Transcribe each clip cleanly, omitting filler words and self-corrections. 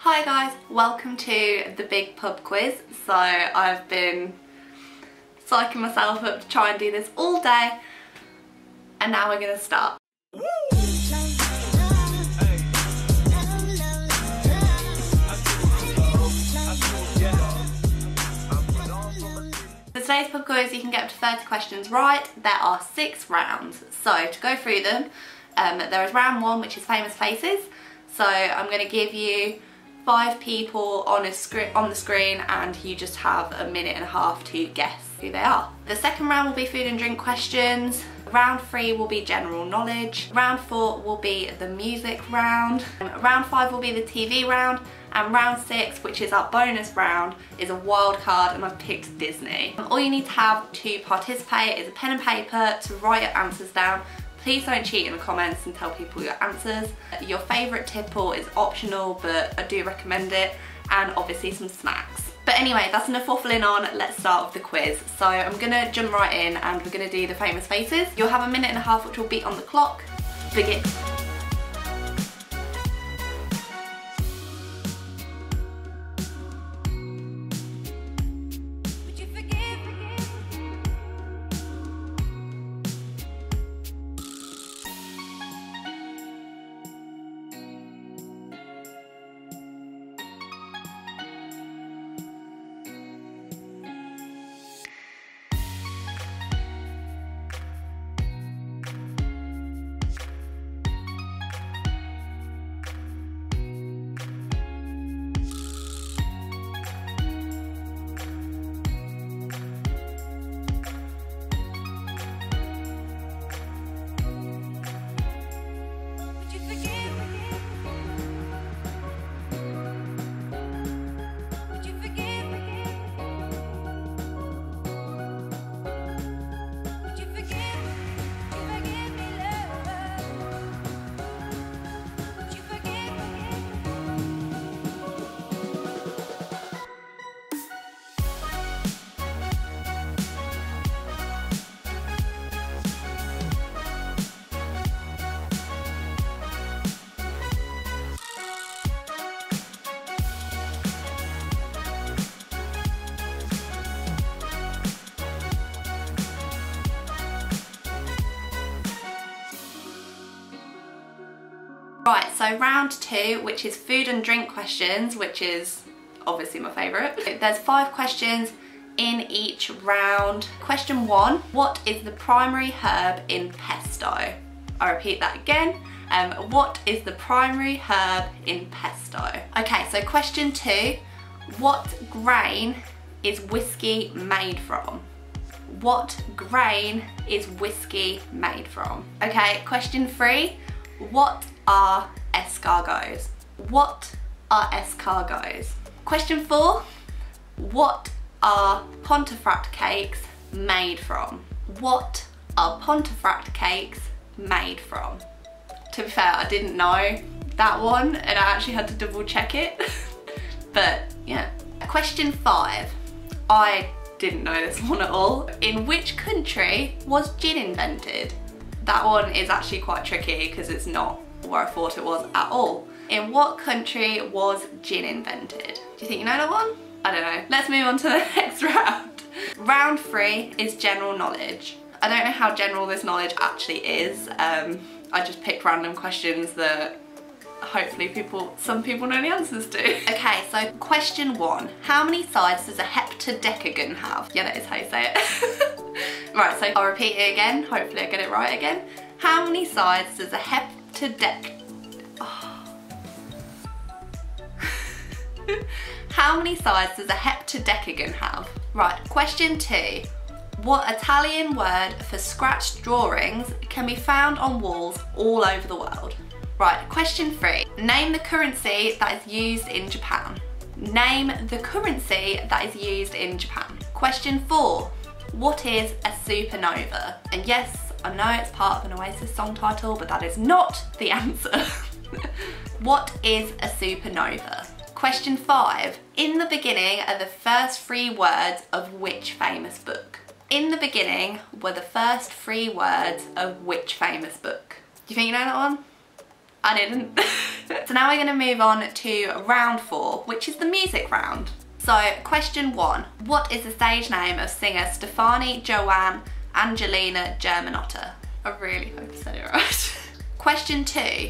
Hi guys, welcome to the big pub quiz. So I've been psyching myself up to try and do this all day, and now we're going to start. For today's pub quiz you can get up to 30 questions right. There are 6 rounds. So to go through them, there is round 1, which is famous faces. So I'm going to give you 5 people on the screen and you just have a minute and a half to guess who they are. The second round will be food and drink questions. Round 3 will be general knowledge. Round 4 will be the music round. Round 5 will be the TV round. And round 6, which is our bonus round, is a wild card, and I've picked Disney. All you need to have to participate is a pen and paper to write your answers down. Please don't cheat in the comments and tell people your answers. Your favourite tipple is optional, but I do recommend it, and obviously some snacks. But anyway, that's enough waffling on, let's start with the quiz. So I'm gonna jump right in and we're gonna do the famous faces. You'll have a minute and a half which will beat on the clock. Begin. Right, so round 2, which is food and drink questions, which is obviously my favourite. There's 5 questions in each round. Question 1, what is the primary herb in pesto? I repeat that again. What is the primary herb in pesto? Okay, so question 2, what grain is whiskey made from? What grain is whiskey made from? Okay, question 3, what are escargots? What are escargots? Question 4, what are Pontefract cakes made from? What are Pontefract cakes made from? To be fair, I didn't know that one and I actually had to double check it. But yeah. Question 5, I didn't know this one at all. In which country was gin invented? That one is actually quite tricky because it's not where I thought it was at all. In what country was gin invented? Do you think you know that one? I don't know. Let's move on to the next round. Round 3 is general knowledge. I don't know how general this knowledge actually is. I just picked random questions that hopefully some people know the answers to. Okay, so question 1. How many sides does a heptadecagon have? Yeah, that is how you say it. Right, so I'll repeat it again. Hopefully I get it right again. How many sides does a How many sides does a heptadecagon have? Right, question 2. What Italian word for scratched drawings can be found on walls all over the world? Right, question 3. Name the currency that is used in Japan. Name the currency that is used in Japan. Question 4. What is a supernova? And yes, I know it's part of an Oasis song title, but that is not the answer. What is a supernova? Question 5. In the beginning are the first 3 words of which famous book? In the beginning were the first 3 words of which famous book? Do you think you know that one? I didn't. So now we're going to move on to round 4, which is the music round. So question 1, what is the stage name of singer Stefani, JOANNE, Angelina, GERMANOTTA? I really hope I said it right. Question 2,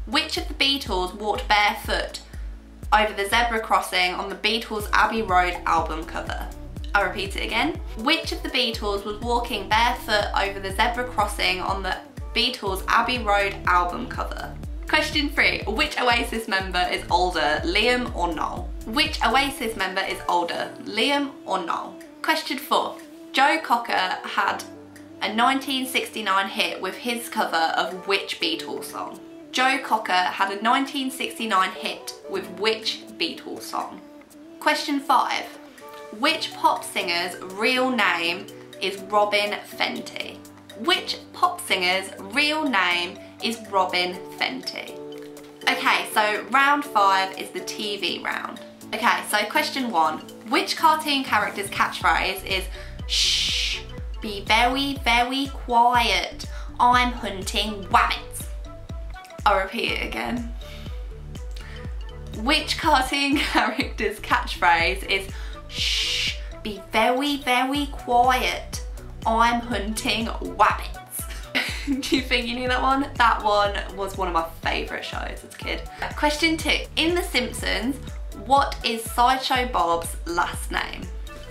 which of the Beatles walked barefoot over the zebra crossing on the Beatles' Abbey Road album cover? I'll repeat it again. Which of the Beatles was walking barefoot over the zebra crossing on the Beatles' Abbey Road album cover? Question 3, which Oasis member is older, Liam or Noel? Which Oasis member is older, Liam or Noel? Question 4, Joe Cocker had a 1969 hit with his cover of which Beatles song? Joe Cocker had a 1969 hit with which Beatles song? Question 5, which pop singer's real name is Robyn Fenty? Which pop singer's real name is Robyn Fenty? Okay, so round 5 is the TV round. Okay, so question 1, which cartoon character's catchphrase is shh, be very, very quiet, I'm hunting wabbits? I'll repeat it again. Which cartoon character's catchphrase is shh, be very, very quiet, I'm hunting wabbits? Do you think you knew that one? That one was one of my favourite shows as a kid. Question 2, in The Simpsons, what is Sideshow Bob's last name?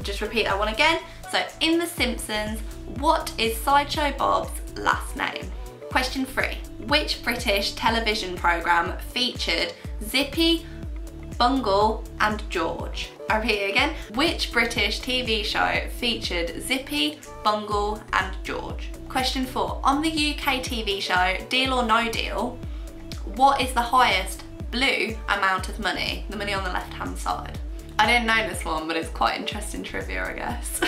Just repeat that one again. So in The Simpsons, what is Sideshow Bob's last name? Question 3, which British television programme featured Zippy, Bungle and George? I repeat it again. Which British TV show featured Zippy, Bungle and George? Question 4, on the UK TV show Deal or No Deal, what is the highest blue amount of money? The money on the left hand side. I didn't know this one, but it's quite interesting trivia, I guess.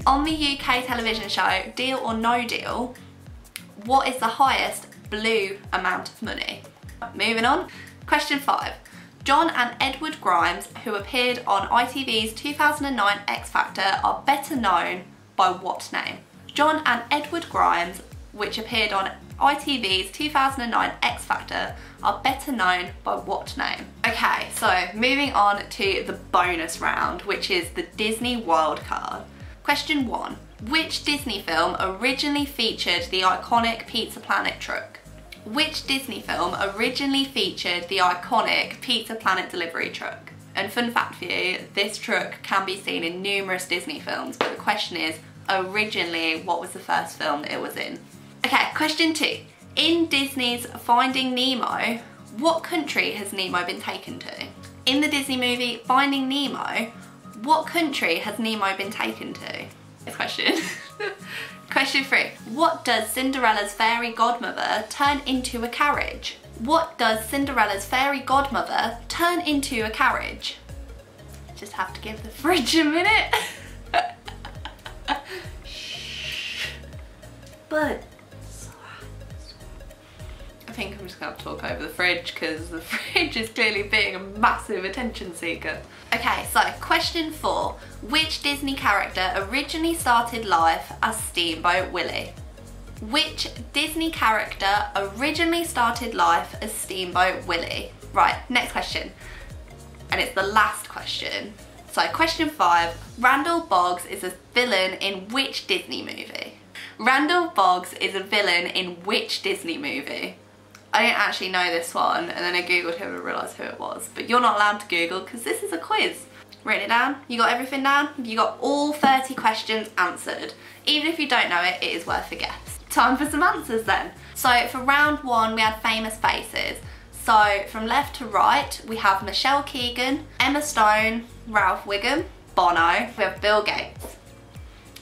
On the UK television show Deal or No Deal, what is the highest blue amount of money? Moving on. Question 5. John and Edward Grimes, who appeared on ITV's 2009 X Factor, are better known by what name? John and Edward Grimes, which appeared on ITV's 2009 X Factor, are better known by what name? Okay, so moving on to the bonus round, which is the Disney wildcard. Question 1. Which Disney film originally featured the iconic Pizza Planet truck? Which Disney film originally featured the iconic Pizza Planet delivery truck? And fun fact for you, this truck can be seen in numerous Disney films, but the question is, originally, what was the first film it was in? Okay, question 2. In Disney's Finding Nemo, what country has Nemo been taken to? In the Disney movie Finding Nemo, what country has Nemo been taken to? Next question. Question 3. What does Cinderella's fairy godmother turn into a carriage? What does Cinderella's fairy godmother turn into a carriage? Just have to give the fridge a minute. But I think I'm just going to talk over the fridge because the fridge is clearly being a massive attention seeker. Okay, so question 4. Which Disney character originally started life as Steamboat Willie? Which Disney character originally started life as Steamboat Willie? Right, next question. And it's the last question. So question 5. Randall Boggs is a villain in which Disney movie? Randall Boggs is a villain in which Disney movie? I didn't actually know this one, and then I googled him and realised who it was. But you're not allowed to Google because this is a quiz. Written it down? You got everything down? You got all 30 questions answered. Even if you don't know it, it is worth a guess. Time for some answers then. So for round 1, we had famous faces. So from left to right, we have Michelle Keegan, Emma Stone, Ralph Wiggum, Bono, we have Bill Gates.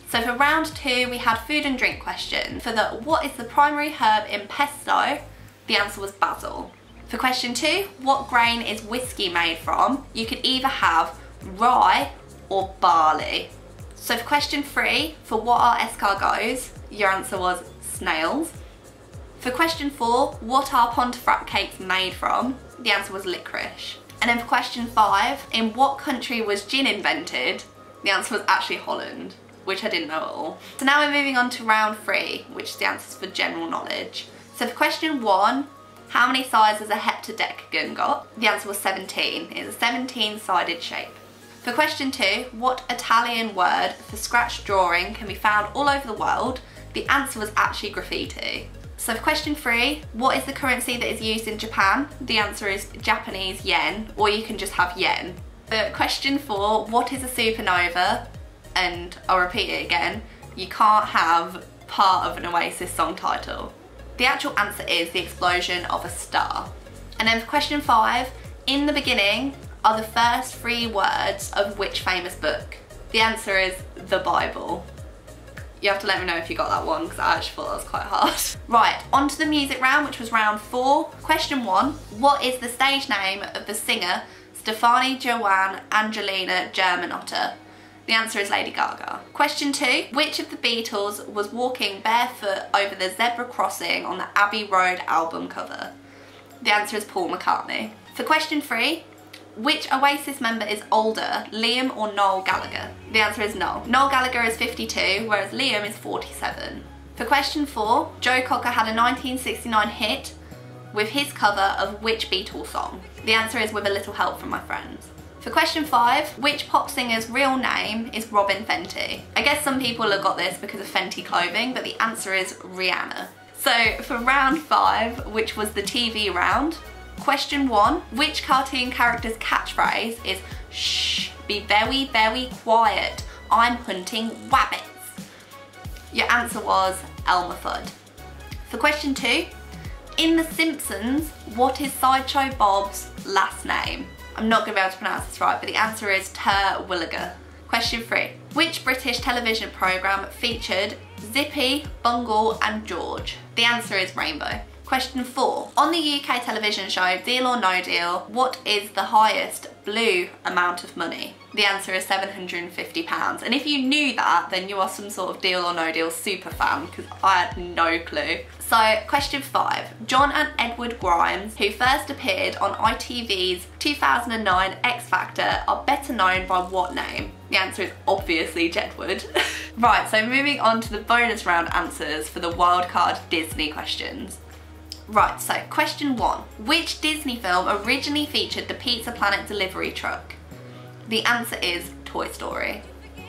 So for round 2, we had food and drink question. For the what is the primary herb in pesto, the answer was basil. For question 2, what grain is whiskey made from? You could either have rye or barley. So for question 3, for what are escargots, your answer was snails. For question 4, what are Pontefract cakes made from? The answer was licorice. And then for question 5, in what country was gin invented? The answer was actually Holland, which I didn't know at all. So now we're moving on to round 3, which is the answers for general knowledge. So for question 1, How many sides has a heptadecagon got? The answer was 17. It's a 17-sided shape. For question 2, what Italian word for scratch drawing can be found all over the world? The answer was actually graffiti. So for question 3, what is the currency that is used in Japan? The answer is Japanese yen, or you can just have yen. For question 4, what is a supernova? And I'll repeat it again, you can't have part of an Oasis song title. The actual answer is the explosion of a star. And then for question 5, in the beginning are the first 3 words of which famous book? The answer is the Bible. You have to let me know if you got that one, because I actually thought that was quite hard. Right, on to the music round, which was round 4. Question 1, what is the stage name of the singer STEFANI, JOANNE, ANGELINA, GERMANOTTA? The answer is Lady Gaga. Question 2, which of the Beatles was walking barefoot over the zebra crossing on the Abbey Road album cover? The answer is Paul McCartney. For question 3, which Oasis member is older, Liam or Noel Gallagher? The answer is Noel. Noel Gallagher is 52, whereas Liam is 47. For question 4, Joe Cocker had a 1969 hit with his cover of which Beatles song? The answer is With a Little Help from My Friends. For question 5, which pop singer's real name is Robyn Fenty? I guess some people have got this because of Fenty clothing, but the answer is Rihanna. So for round 5, which was the TV round, question 1, which cartoon character's catchphrase is "Shh, be very, very quiet, I'm hunting wabbits"? Your answer was Elmer Fudd. For question 2, in The Simpsons, what is Sideshow Bob's last name? I'm not going to be able to pronounce this right, but the answer is Terwilliger. Question 3, which British television programme featured Zippy, Bungle and George? The answer is Rainbow. Question 4, on the UK television show Deal or No Deal, what is the highest blue amount of money? The answer is £750. And if you knew that, then you are some sort of Deal or No Deal super fan, because I had no clue. So question 5, John and Edward Grimes, who first appeared on ITV's 2009 X Factor, are better known by what name? The answer is obviously Jedward. Right, so moving on to the bonus round answers for the wildcard Disney questions. Right, so question 1. Which Disney film originally featured the Pizza Planet delivery truck? The answer is Toy Story.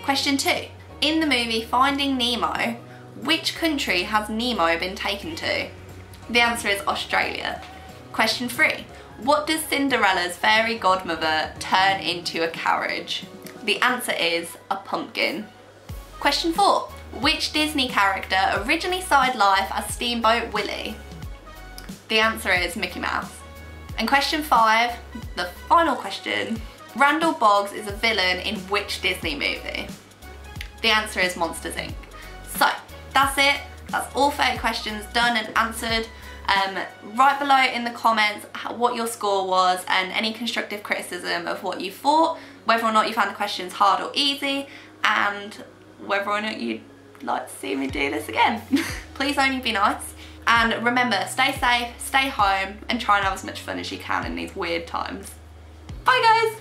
Question 2. In the movie Finding Nemo, which country has Nemo been taken to? The answer is Australia. Question 3. What does Cinderella's fairy godmother turn into a carriage? The answer is a pumpkin. Question 4. Which Disney character originally started life as Steamboat Willie? The answer is Mickey Mouse. And question 5, the final question. Randall Boggs is a villain in which Disney movie? The answer is Monsters Inc. So, that's it. That's all 30 questions done and answered. Write below in the comments what your score was and any constructive criticism of what you thought, whether or not you found the questions hard or easy, and whether or not you'd like to see me do this again. Please only be nice. And remember, stay safe, stay home, and try and have as much fun as you can in these weird times. Bye guys!